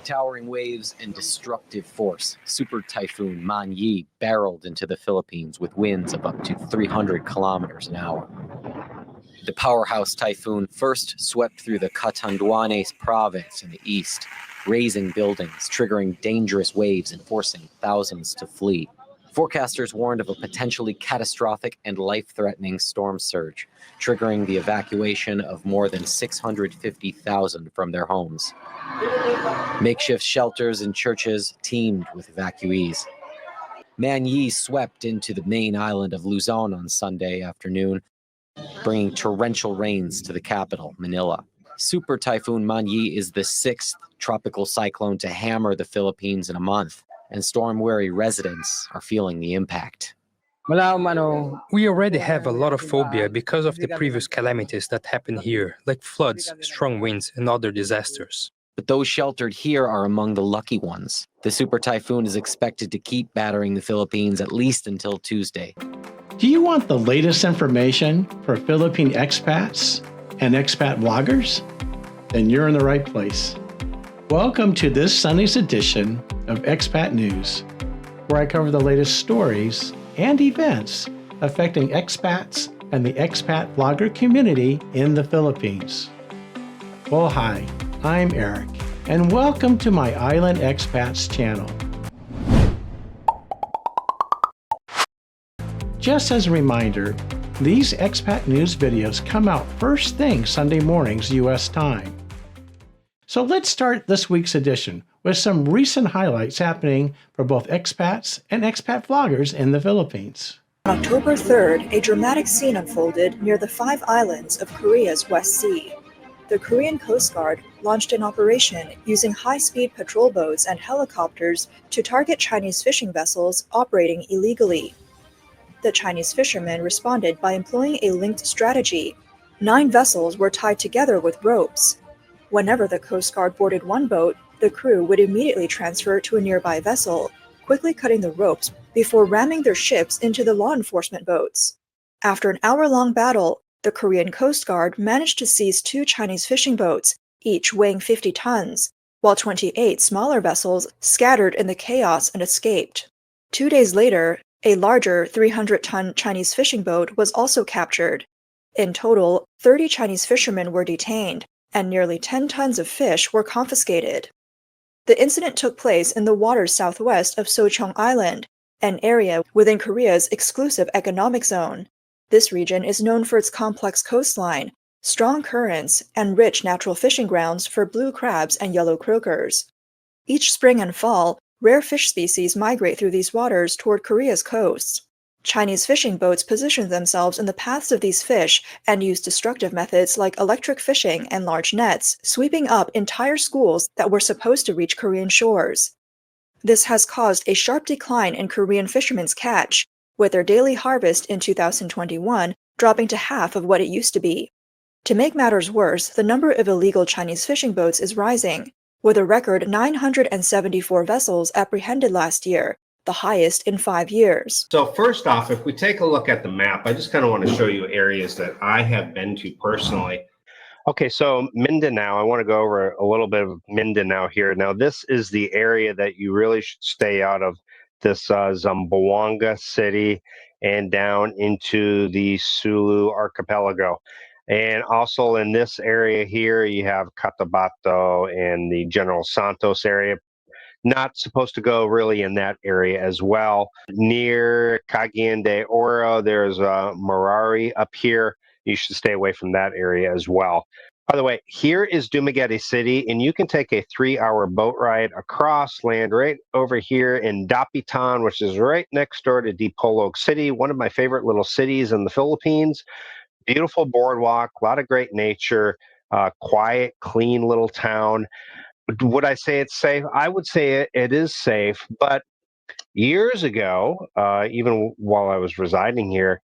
towering waves and destructive force, Super Typhoon Man-yi barreled into the Philippines with winds of up to 300 kilometers an hour. The powerhouse typhoon first swept through the Catanduanes province in the east, razing buildings, triggering dangerous waves and forcing thousands to flee. Forecasters warned of a potentially catastrophic and life-threatening storm surge, triggering the evacuation of more than 650,000 from their homes. Makeshift shelters and churches teemed with evacuees. Man-yi swept into the main island of Luzon on Sunday afternoon, bringing torrential rains to the capital, Manila. Super Typhoon Man-yi is the sixth tropical cyclone to hammer the Philippines in a month, and storm-weary residents are feeling the impact. We already have a lot of phobia because of the previous calamities that happened here, like floods, strong winds, and other disasters. But those sheltered here are among the lucky ones. The super typhoon is expected to keep battering the Philippines at least until Tuesday. Do you want the latest information for Philippine expats and expat vloggers? Then you're in the right place. Welcome to this Sunday's edition of Expat News, where I cover the latest stories and events affecting expats and the expat vlogger community in the Philippines. Well, hi, I'm Eric, and welcome to my Island Expats channel. Just as a reminder, these expat news videos come out first thing Sunday mornings U.S. time. So let's start this week's edition with some recent highlights happening for both expats and expat vloggers in the Philippines. On October 3rd, a dramatic scene unfolded near the 5 islands of Korea's West Sea. The Korean Coast Guard launched an operation using high-speed patrol boats and helicopters to target Chinese fishing vessels operating illegally. The Chinese fishermen responded by employing a linked strategy. 9 vessels were tied together with ropes. Whenever the Coast Guard boarded one boat, the crew would immediately transfer to a nearby vessel, quickly cutting the ropes before ramming their ships into the law enforcement boats. After an hour-long battle, the Korean Coast Guard managed to seize 2 Chinese fishing boats, each weighing 50 tons, while 28 smaller vessels scattered in the chaos and escaped. 2 days later, a larger 300-ton Chinese fishing boat was also captured. In total, 30 Chinese fishermen were detained, and nearly 10 tons of fish were confiscated. The incident took place in the waters southwest of Socheong Island, an area within Korea's exclusive economic zone. This region is known for its complex coastline, strong currents, and rich natural fishing grounds for blue crabs and yellow croakers. Each spring and fall, rare fish species migrate through these waters toward Korea's coasts. Chinese fishing boats position themselves in the paths of these fish and use destructive methods like electric fishing and large nets, sweeping up entire schools that were supposed to reach Korean shores. This has caused a sharp decline in Korean fishermen's catch, with their daily harvest in 2021 dropping to half of what it used to be. To make matters worse, the number of illegal Chinese fishing boats is rising, with a record 974 vessels apprehended last year, the highest in 5 years. So first off, if we take a look at the map, I just kind of want to show you areas that I have been to personally. Okay, so Mindanao, I want to go over a little bit of Mindanao here. Now, this is the area that you really should stay out of, this Zamboanga city and down into the Sulu archipelago. And also in this area here, you have Cotabato and the General Santos area. Not supposed to go really in that area as well. Near Cagayan de Oro, there's Marari up here. You should stay away from that area as well. By the way, here is Dumaguete City, and you can take a 3-hour boat ride across land right over here in Dapitan, which is right next door to Dipolog City, one of my favorite little cities in the Philippines. Beautiful boardwalk, a lot of great nature, quiet, clean little town. Would I say it's safe? I would say it is safe, but years ago, even while I was residing here,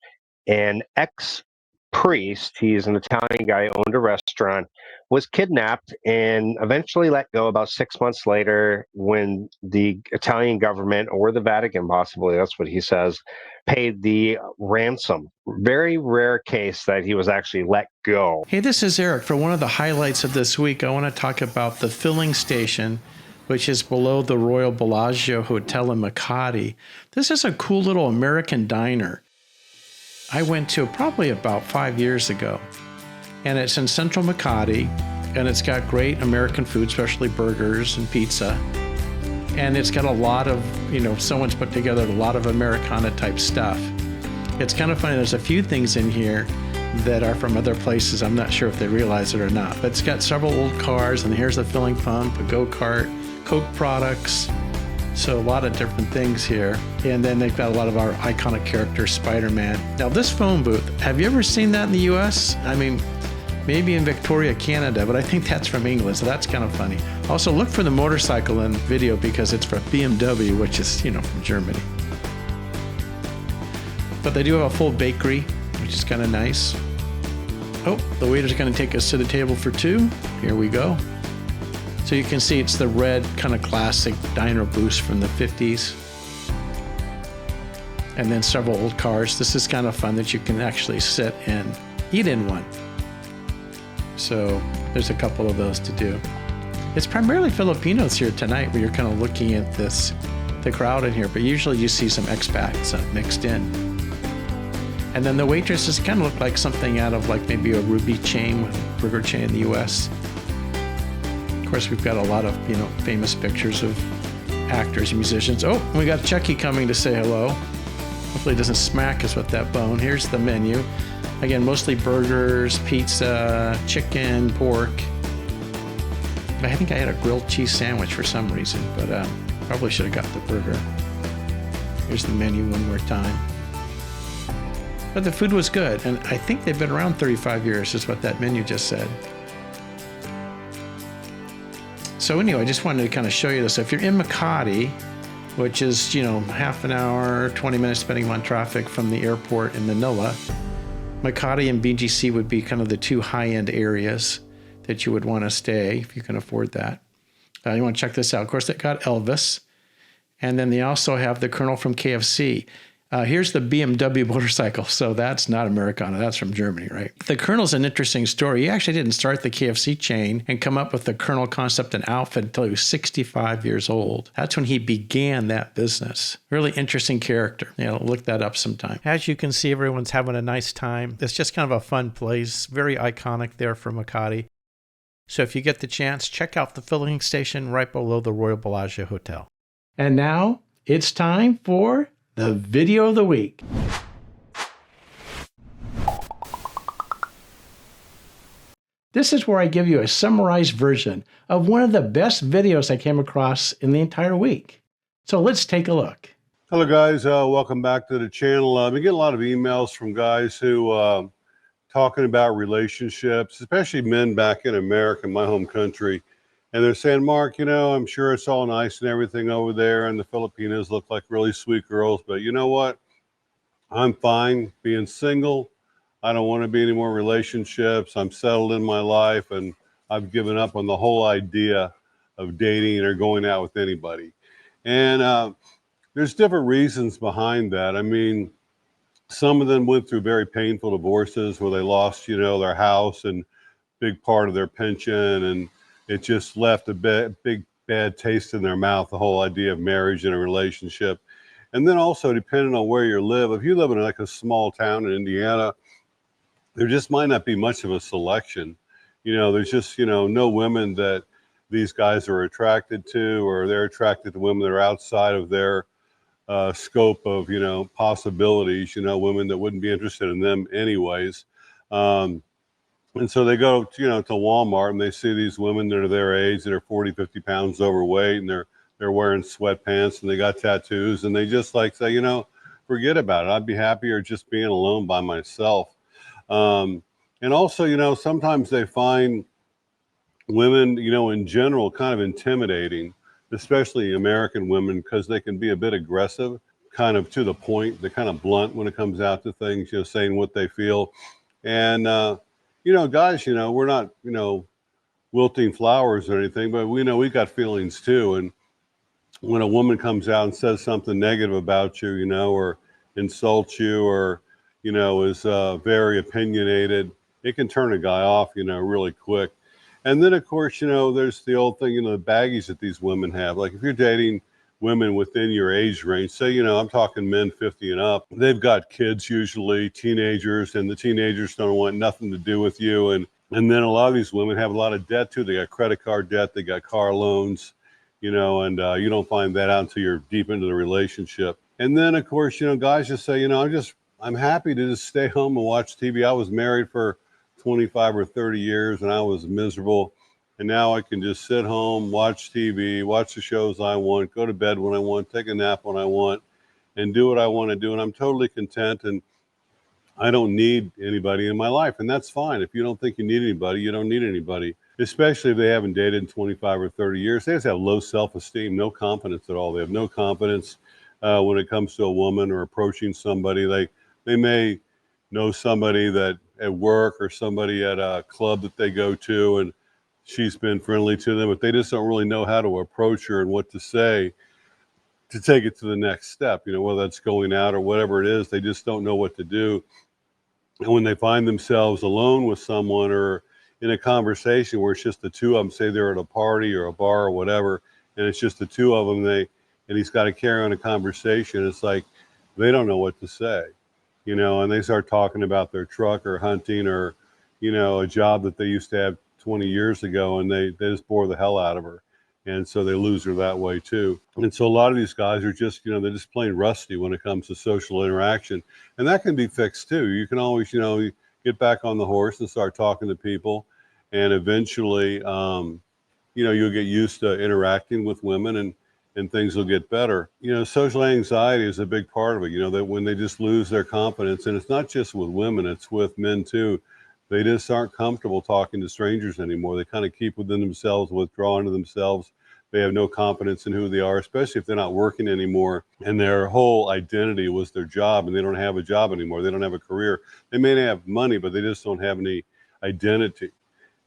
an ex-priest, he's an Italian guy, owned a restaurant, was kidnapped and eventually let go about 6 months later when the Italian government, or the Vatican possibly, that's what he says, paid the ransom. Very rare case that he was actually let go. Hey, this is Eric. For one of the highlights of this week, I want to talk about the filling station which is below the Royal Bellagio Hotel in Makati. This is a cool little American diner. I went to probably about 5 years ago, and it's in central Makati, and it's got great American food, especially burgers and pizza. And it's got a lot of, someone's put together a lot of Americana type stuff. It's kind of funny, there's a few things in here that are from other places. I'm not sure if they realize it or not, but it's got several old cars, and here's a filling pump, a go-kart, Coke products. So a lot of different things here. And then they've got a lot of our iconic characters, Spider-Man. Now this phone booth, have you ever seen that in the US? I mean, maybe in Victoria, Canada, but I think that's from England, so that's kind of funny. Also, look for the motorcycle in video because it's for BMW, which is, from Germany. But they do have a full bakery, which is kind of nice. Oh, the waiter's going to take us to the table for two. Here we go. So you can see it's the red kind of classic diner booth from the 50s. And then several old cars. This is kind of fun that you can actually sit and eat in one. So there's a couple of those to do. It's primarily Filipinos here tonight where you're kind of looking at the crowd in here, but usually you see some expats mixed in. And then the waitresses kind of look like something out of like maybe a Ruby chain, burger chain in the US. Of course, we've got a lot of, famous pictures of actors and musicians. Oh, we got Chucky coming to say hello. Hopefully it doesn't smack us with that bone. Here's the menu. Again, mostly burgers, pizza, chicken, pork. I think I had a grilled cheese sandwich for some reason, but probably should have got the burger. Here's the menu one more time. But the food was good, and I think they've been around 35 years, is what that menu just said. So anyway, I just wanted to kind of show you this. If you're in Makati, which is, half an hour, 20 minutes depending on traffic from the airport in Manila, Makati and BGC would be kind of the two high-end areas that you would want to stay if you can afford that. You want to check this out. Of course, they got Elvis, and then they also have the Colonel from KFC. Here's the BMW motorcycle. So that's not Americana. That's from Germany, right? The Colonel's an interesting story. He actually didn't start the KFC chain and come up with the Colonel concept and outfit until he was 65 years old. That's when he began that business. Really interesting character. Look that up sometime. As you can see, everyone's having a nice time. It's just kind of a fun place. Very iconic there for Makati. So if you get the chance, check out the filling station right below the Royal Bellagio Hotel. And now it's time for the video of the week. This is where I give you a summarized version of one of the best videos I came across in the entire week. So let's take a look. Hello guys, welcome back to the channel. I've been getting a lot of emails from guys who talking about relationships, especially men back in America, my home country. And they're saying, Mark, I'm sure it's all nice and everything over there, and the Filipinos look like really sweet girls, but you know what? I'm fine being single. I don't want to be any more relationships. I'm settled in my life, and I've given up on the whole idea of dating or going out with anybody. And there's different reasons behind that. I mean, some of them went through very painful divorces where they lost, their house and big part of their pension, and it just left a big bad taste in their mouth, the whole idea of marriage and a relationship. And then also, depending on where you live, if you live in like a small town in Indiana, there just might not be much of a selection. There's just, no women that these guys are attracted to, or they're attracted to women that are outside of their scope of, possibilities, women that wouldn't be interested in them anyways. And so they go, to Walmart, and they see these women that are their age that are 40, 50 pounds overweight, and they're wearing sweatpants and they got tattoos, and they just like say, forget about it. I'd be happier just being alone by myself. And also, sometimes they find women, in general, kind of intimidating, especially American women, because they can be a bit aggressive, kind of to the point. They're kind of blunt when it comes out to things, saying what they feel. And, guys, we're not, wilting flowers or anything, but we know we've got feelings too. And when a woman comes out and says something negative about you, or insults you, or, is very opinionated, it can turn a guy off, really quick. And then, of course, there's the old thing, the baggage that these women have. Like if you're dating women within your age range, say, I'm talking men 50 and up, they've got kids, usually teenagers, and the teenagers don't want nothing to do with you. And then a lot of these women have a lot of debt too. They got credit card debt, they got car loans, and you don't find that out until you're deep into the relationship. And then, of course, guys just say, I'm happy to just stay home and watch TV. I was married for 25 or 30 years and I was miserable. And now I can just sit home, watch TV, watch the shows I want, go to bed when I want, take a nap when I want, and do what I want to do. And I'm totally content. And I don't need anybody in my life. And that's fine. If you don't think you need anybody, you don't need anybody, especially if they haven't dated in 25 or 30 years. They just have low self-esteem, no confidence at all. They have no confidence when it comes to a woman or approaching somebody. They may know somebody that at work or somebody at a club that they go to, and she's been friendly to them, but they just don't really know how to approach her and what to say to take it to the next step, whether that's going out or whatever it is. They just don't know what to do. And when they find themselves alone with someone or in a conversation where it's just the two of them, say they're at a party or a bar or whatever, and it's just the two of them, and he's got to carry on a conversation, it's like they don't know what to say, and they start talking about their truck or hunting or, a job that they used to have 20 years ago, and they just bore the hell out of her. And so they lose her that way too. And so a lot of these guys are just, they're just plain rusty when it comes to social interaction. And that can be fixed too. You can always, get back on the horse and start talking to people. And eventually, you'll get used to interacting with women and things will get better. Social anxiety is a big part of it, that when they just lose their confidence, and it's not just with women, it's with men too. They just aren't comfortable talking to strangers anymore. They kind of keep within themselves, withdraw into themselves. They have no confidence in who they are, especially if they're not working anymore and their whole identity was their job and they don't have a job anymore. They don't have a career. They may have money, but they just don't have any identity.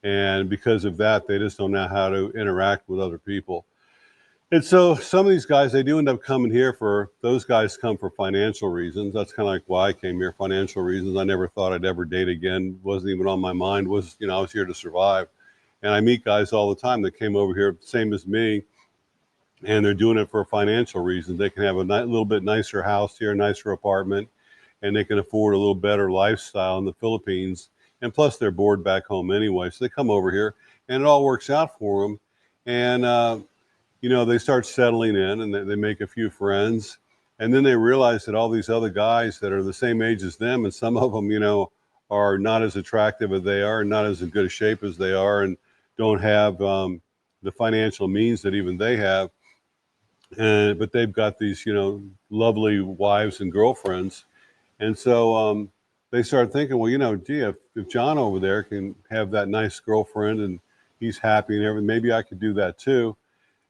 And because of that, they just don't know how to interact with other people. And so some of these guys, they do end up coming here those guys come for financial reasons. That's kind of like why I came here, financial reasons. I never thought I'd ever date again. Wasn't even on my mind. I was here to survive. And I meet guys all the time that came over here, same as me, and they're doing it for financial reasons. They can have a little bit nicer house here, a nicer apartment, and they can afford a little better lifestyle in the Philippines. And plus they're bored back home anyway. So they come over here and it all works out for them. And, they start settling in and they make a few friends. And then they realize that all these other guys that are the same age as them, and some of them, are not as attractive as they are, and not as in good a shape as they are, and don't have the financial means that even they have. But they've got these, lovely wives and girlfriends. And so they start thinking, well, gee, if John over there can have that nice girlfriend and he's happy and everything, maybe I could do that too.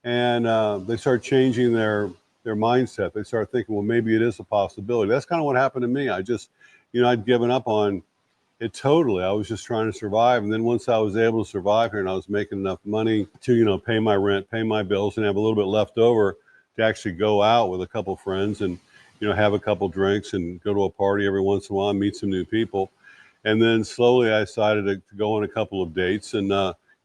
And they start changing their mindset. They start thinking, well, maybe it is a possibility. That's kind of what happened to me. I just, I'd given up on it totally. I was just trying to survive. And then once I was able to survive here and I was making enough money to, pay my rent, pay my bills, and have a little bit left over to actually go out with a couple friends and, have a couple drinks and go to a party every once in a while and meet some new people. And then slowly I decided to go on a couple of dates. And,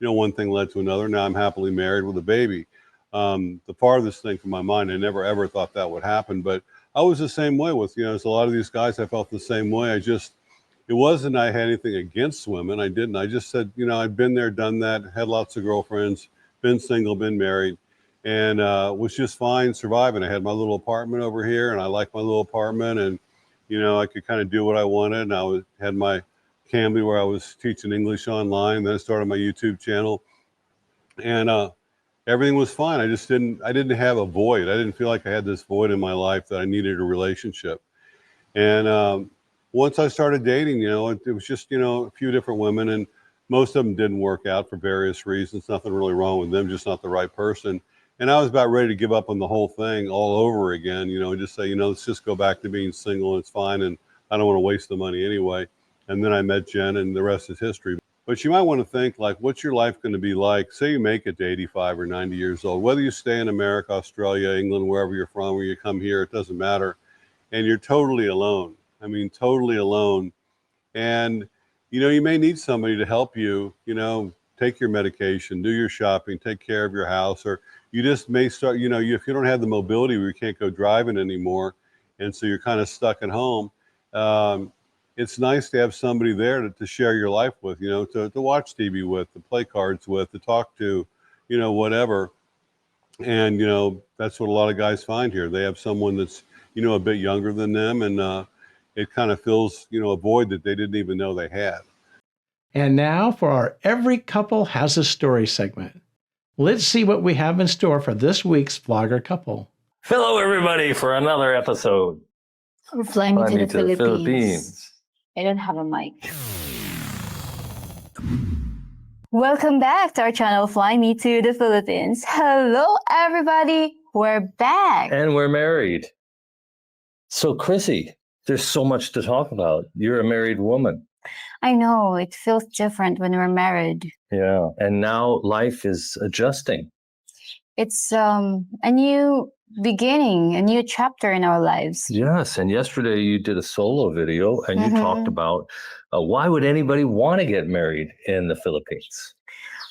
one thing led to another. Now I'm happily married with a baby. The farthest thing from my mind, I never ever thought that would happen, but I was the same way with, as a lot of these guys, I felt the same way. It wasn't I had anything against women. I didn't. I just said, I'd been there, done that, had lots of girlfriends, been single, been married, and was just fine surviving. I had my little apartment over here and I liked my little apartment, and, I could kind of do what I wanted. And had my Cambly where I was teaching English online. Then I started my YouTube channel, and everything was fine. I didn't have a void. I didn't feel like I had this void in my life that I needed a relationship. And once I started dating, it was just, a few different women, and most of them didn't work out for various reasons. Nothing really wrong with them, just not the right person. And I was about ready to give up on the whole thing all over again, and just say, let's just go back to being single. It's fine. And I don't want to waste the money anyway. And then I met Jen, and the rest is history. But you might want to think, like, what's your life going to be like? Say you make it to 85 or 90 years old, whether you stay in America, Australia, England, wherever you're from, where you come here, it doesn't matter. And you're totally alone. I mean, totally alone. And, you may need somebody to help you, take your medication, do your shopping, take care of your house, or you just may start, if you don't have the mobility where you can't go driving anymore, and so you're kind of stuck at home, it's nice to have somebody there to share your life with, to watch TV with, to play cards with, to talk to, whatever. And, that's what a lot of guys find here. They have someone that's, a bit younger than them, and it kind of fills, a void that they didn't even know they had. And now for our Every Couple Has a Story segment. Let's see what we have in store for this week's vlogger couple. Hello, everybody, for another episode. We're flying to the Philippines. I don't have a mic. Welcome back to our channel, Fly Me to the Philippines. Hello, everybody. We're back. And we're married. So, Chrissy, there's so much to talk about. You're a married woman. I know, it feels different when we're married. Yeah, and now life is adjusting. It's a new beginning, a new chapter in our lives. Yes, and yesterday you did a solo video and you talked about why would anybody want to get married in the Philippines?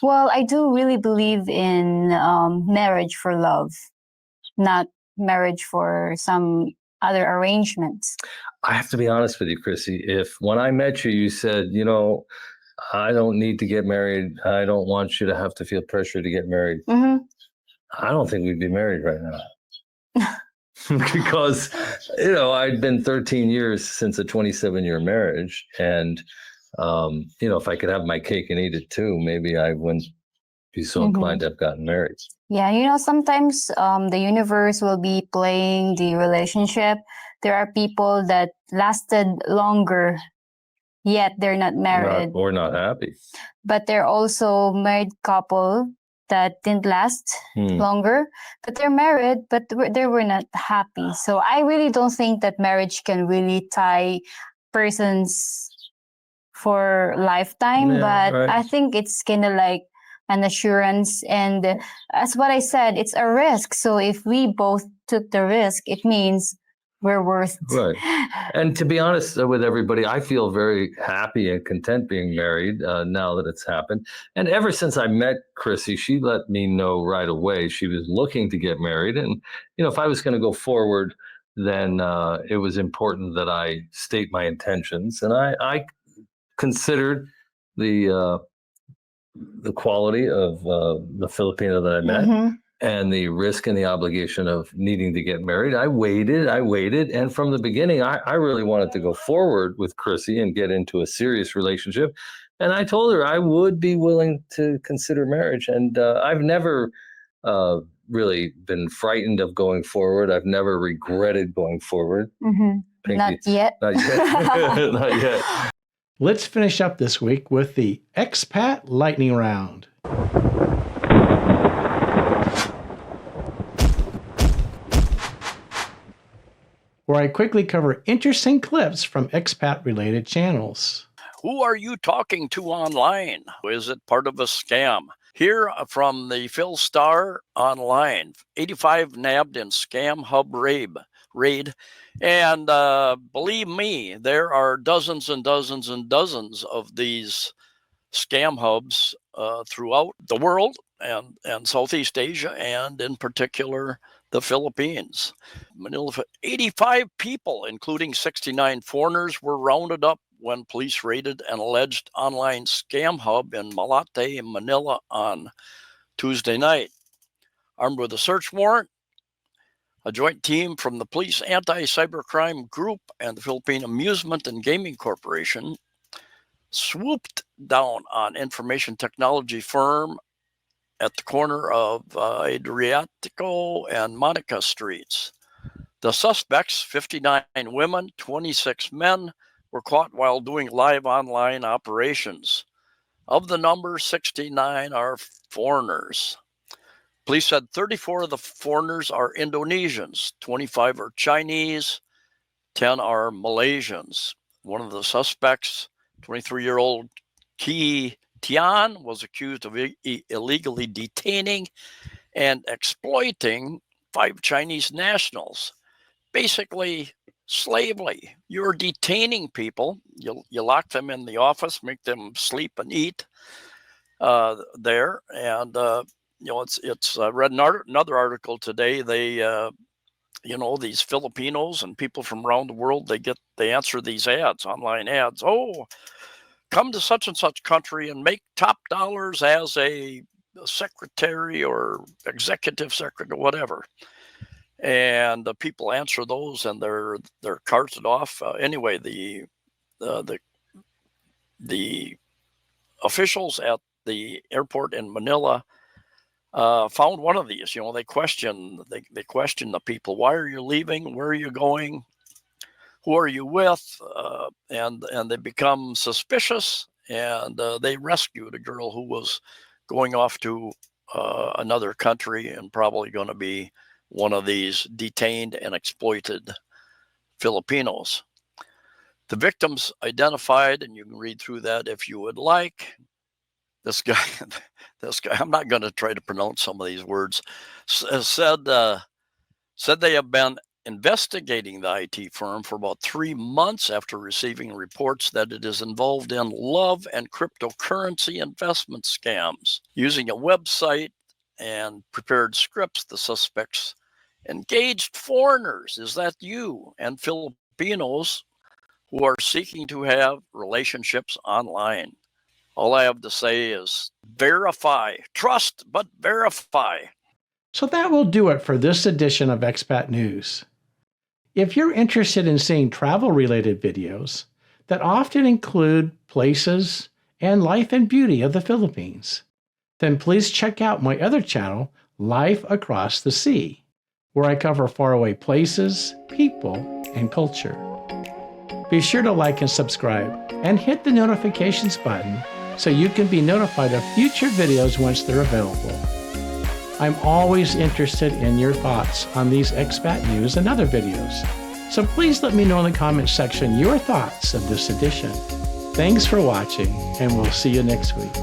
Well, I do really believe in marriage for love, not marriage for some other arrangements. I have to be honest with you, Chrissy. If when I met you, you said, I don't need to get married. I don't want you to have to feel pressure to get married. I don't think we'd be married right now. Because, I'd been 13 years since a 27-year marriage. And, if I could have my cake and eat it too, maybe I wouldn't be so inclined to have gotten married. Yeah, sometimes the universe will be playing the relationship. There are people that lasted longer, yet they're not married. Or not happy. But there are also married couple that didn't last longer, but they're married, but they were not happy. So I really don't think that marriage can really tie persons for lifetime, but right. I think it's kind of like an assurance. And as what I said, it's a risk. So if we both took the risk, it means we're worth it. Right. And to be honest with everybody, I feel very happy and content being married now that it's happened. And ever since I met Chrissy, she let me know right away she was looking to get married. And, if I was going to go forward, then it was important that I state my intentions. And I considered the quality of the Filipino that I met. And the risk and the obligation of needing to get married. I waited. And from the beginning, I really wanted to go forward with Chrissy and get into a serious relationship. And I told her I would be willing to consider marriage. And I've never really been frightened of going forward. I've never regretted going forward. Not yet. Not yet. Not yet. Let's finish up this week with the Expat Lightning Round. Where I quickly cover interesting clips from expat-related channels. Who are you talking to online? Is it part of a scam? Here from the Phil Star Online, 85 nabbed in Scam Hub raid. And believe me, there are dozens and dozens and dozens of these scam hubs throughout the world and Southeast Asia, and in particular, the Philippines. Manila, 85 people, including 69 foreigners, were rounded up when police raided an alleged online scam hub in Malate, Manila on Tuesday night. Armed with a search warrant, a joint team from the Police Anti-Cybercrime Group and the Philippine Amusement and Gaming Corporation swooped down on information technology firm at the corner of Adriatico and Monica Streets. The suspects, 59 women, 26 men, were caught while doing live online operations. Of the number, 69 are foreigners. Police said 34 of the foreigners are Indonesians, 25 are Chinese, 10 are Malaysians. One of the suspects, 23-year-old Ki Tian, was accused of illegally detaining and exploiting 5 Chinese nationals. Basically, slavery. You're detaining people. You lock them in the office, make them sleep and eat, there, and it's I read another article today. They these Filipinos and people from around the world, they answer these ads, online ads. Oh, come to such and such country and make top dollars as a secretary or executive secretary, whatever. And the people answer those, and they're carted off. Anyway, the officials at the airport in Manila found one of these. They question the people. Why are you leaving? Where are you going? Who are you with? And they become suspicious, and they rescued a girl who was going off to another country and probably going to be one of these detained and exploited Filipinos. The victims identified, and you can read through that if you would like. This guy, I'm not going to try to pronounce some of these words, said they have been investigating the IT firm for about 3 months after receiving reports that it is involved in love and cryptocurrency investment scams. Using a website and prepared scripts, the suspects engaged foreigners, is that you, and Filipinos who are seeking to have relationships online. All I have to say is verify. Trust, but verify. So that will do it for this edition of Expat News. If you're interested in seeing travel-related videos that often include places and life and beauty of the Philippines, then please check out my other channel, Life Across the Sea, where I cover faraway places, people, and culture. Be sure to like and subscribe, and hit the notifications button so you can be notified of future videos once they're available. I'm always interested in your thoughts on these expat news and other videos, so please let me know in the comments section your thoughts of this edition. Thanks for watching, and we'll see you next week.